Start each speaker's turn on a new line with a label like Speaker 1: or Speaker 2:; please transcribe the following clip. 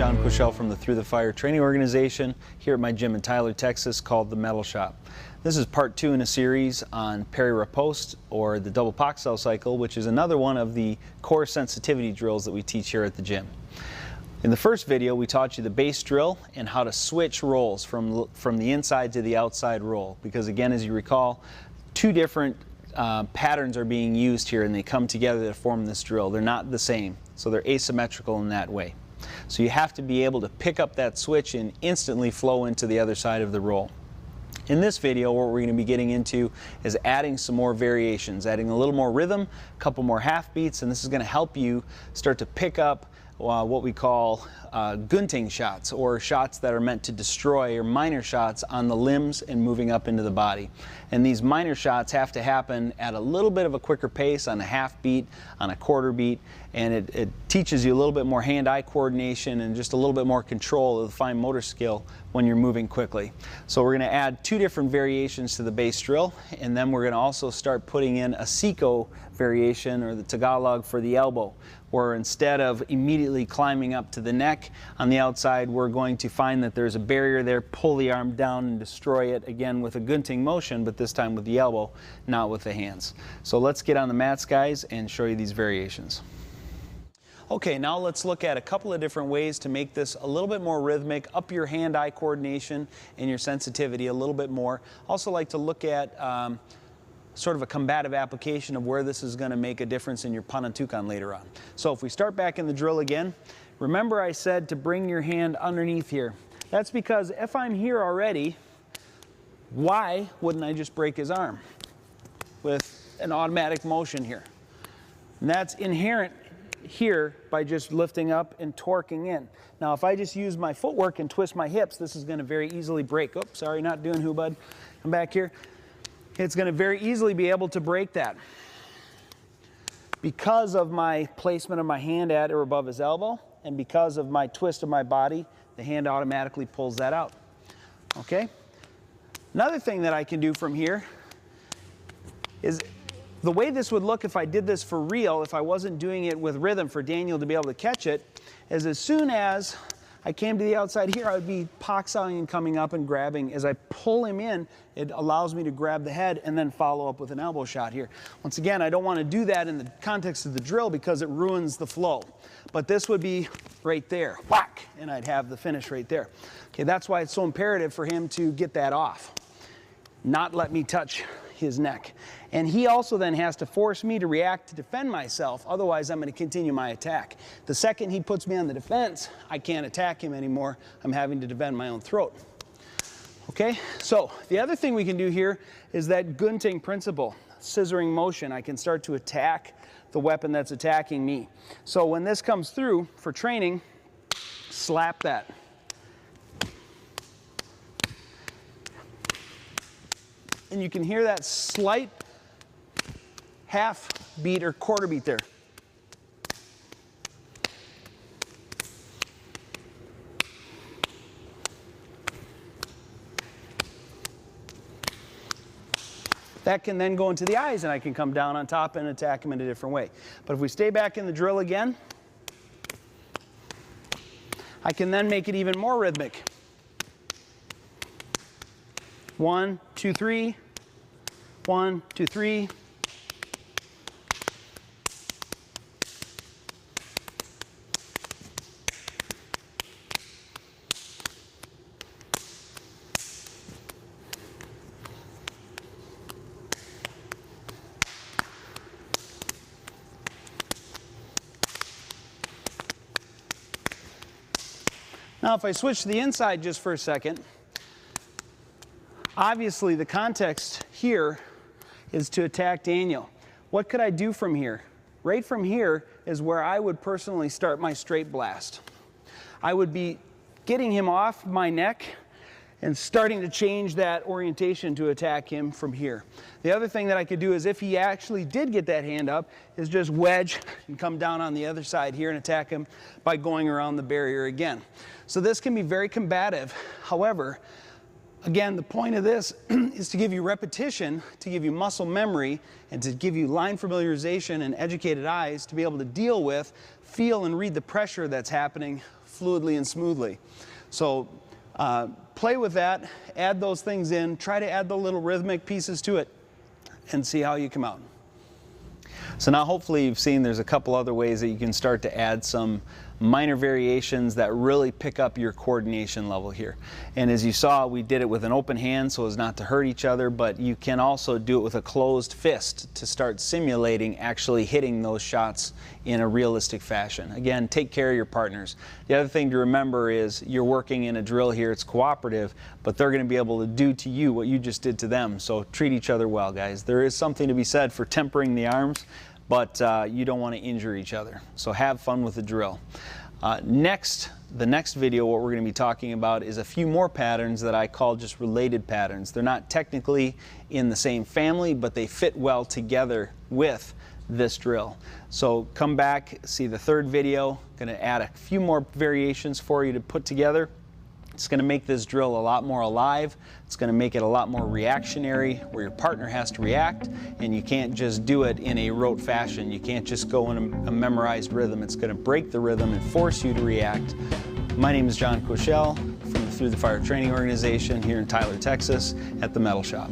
Speaker 1: John Koeshall from the Through the Fire training organization here at my gym in Tyler, Texas called the Metal Shop. This is part 2 in a series on Parry Riposte, or the double Koeshall cycle, which is another one of the core sensitivity drills that we teach here at the gym. In the first video, we taught you the base drill and how to switch rolls from the inside to the outside roll. Because again, as you recall, two different patterns are being used here and they come together to form this drill. They're not the same, so they're asymmetrical in that way. So you have to be able to pick up that switch and instantly flow into the other side of the roll. In this video, what we're going to be getting into is adding some more variations, adding a little more rhythm, a couple more half beats, and this is going to help you start to pick up what we call gunting shots, or shots that are meant to destroy, or minor shots on the limbs and moving up into the body. And these minor shots have to happen at a little bit of a quicker pace, on a half beat, on a quarter beat, and it teaches you a little bit more hand-eye coordination and just a little bit more control of the fine motor skill when you're moving quickly. So we're going to add 2 different variations to the base drill, and then we're going to also start putting in a Seiko variation, or the Tagalog for the elbow, where instead of immediately climbing up to the neck on the outside, we're going to find that there's a barrier there, pull the arm down and destroy it, again with a gunting motion, but this time with the elbow, not with the hands. So let's get on the mats, guys, and show you these variations. Okay, now let's look at a couple of different ways to make this a little bit more rhythmic, up your hand-eye coordination and your sensitivity a little bit more. Also like to look at sort of a combative application of where this is going to make a difference in your panantukan later on. So if we start back in the drill again, remember I said to bring your hand underneath here. That's because if I'm here already, why wouldn't I just break his arm with an automatic motion here? And that's inherent here by just lifting up and torquing in. Now if I just use my footwork and twist my hips, this is going to very easily break. Oops, sorry, not doing who, bud. Come back here. It's going to very easily be able to break that because of my placement of my hand at or above his elbow, and because of my twist of my body, the hand automatically pulls that out. Okay? Another thing that I can do from here is the way this would look if I did this for real, if I wasn't doing it with rhythm for Daniel to be able to catch it, is as soon as I came to the outside here, I would be Koeshall and coming up and grabbing. As I pull him in, it allows me to grab the head and then follow up with an elbow shot here. Once again, I don't want to do that in the context of the drill because it ruins the flow. But this would be right there, whack, and I'd have the finish right there. Okay, that's why it's so imperative for him to get that off, not let me touch his neck. And he also then has to force me to react to defend myself, otherwise I'm going to continue my attack. The second he puts me on the defense, I can't attack him anymore. I'm having to defend my own throat. Okay, so the other thing we can do here is that gunting principle, scissoring motion. I can start to attack the weapon that's attacking me. So when this comes through for training, slap that. And you can hear that slight half beat or quarter beat there. That can then go into the eyes, and I can come down on top and attack him in a different way. But if we stay back in the drill again, I can then make it even more rhythmic. 1, 2, 3. 1, 2, 3. Now if I switch to the inside just for a second, obviously the context here is to attack Daniel. What could I do from here? Right from here is where I would personally start my straight blast. I would be getting him off my neck and starting to change that orientation to attack him from here. The other thing that I could do is, if he actually did get that hand up, is just wedge and come down on the other side here and attack him by going around the barrier again. So this can be very combative. However, Again, the point of this is to give you repetition, to give you muscle memory, and to give you line familiarization and educated eyes to be able to deal with, feel, and read the pressure that's happening fluidly and smoothly. So play with that, add those things in, try to add the little rhythmic pieces to it, and see how you come out. So now hopefully you've seen there's a couple other ways that you can start to add some minor variations that really pick up your coordination level here. And as you saw, we did it with an open hand so as not to hurt each other, but you can also do it with a closed fist to start simulating actually hitting those shots in a realistic fashion. Again, take care of your partners. The other thing to remember is you're working in a drill here, it's cooperative, but they're going to be able to do to you what you just did to them. So treat each other well, guys. There is something to be said for tempering the arms, but you don't want to injure each other. So have fun with the drill. The next video, what we're going to be talking about is a few more patterns that I call just related patterns. They're not technically in the same family, but they fit well together with this drill. So come back, see the third video. Going to add a few more variations for you to put together. It's going to make this drill a lot more alive. It's going to make it a lot more reactionary, where your partner has to react, and you can't just do it in a rote fashion. You can't just go in a memorized rhythm. It's going to break the rhythm and force you to react. My name is John Koeshall from the Through the Fire Training Organization here in Tyler, Texas at the Metal Shop.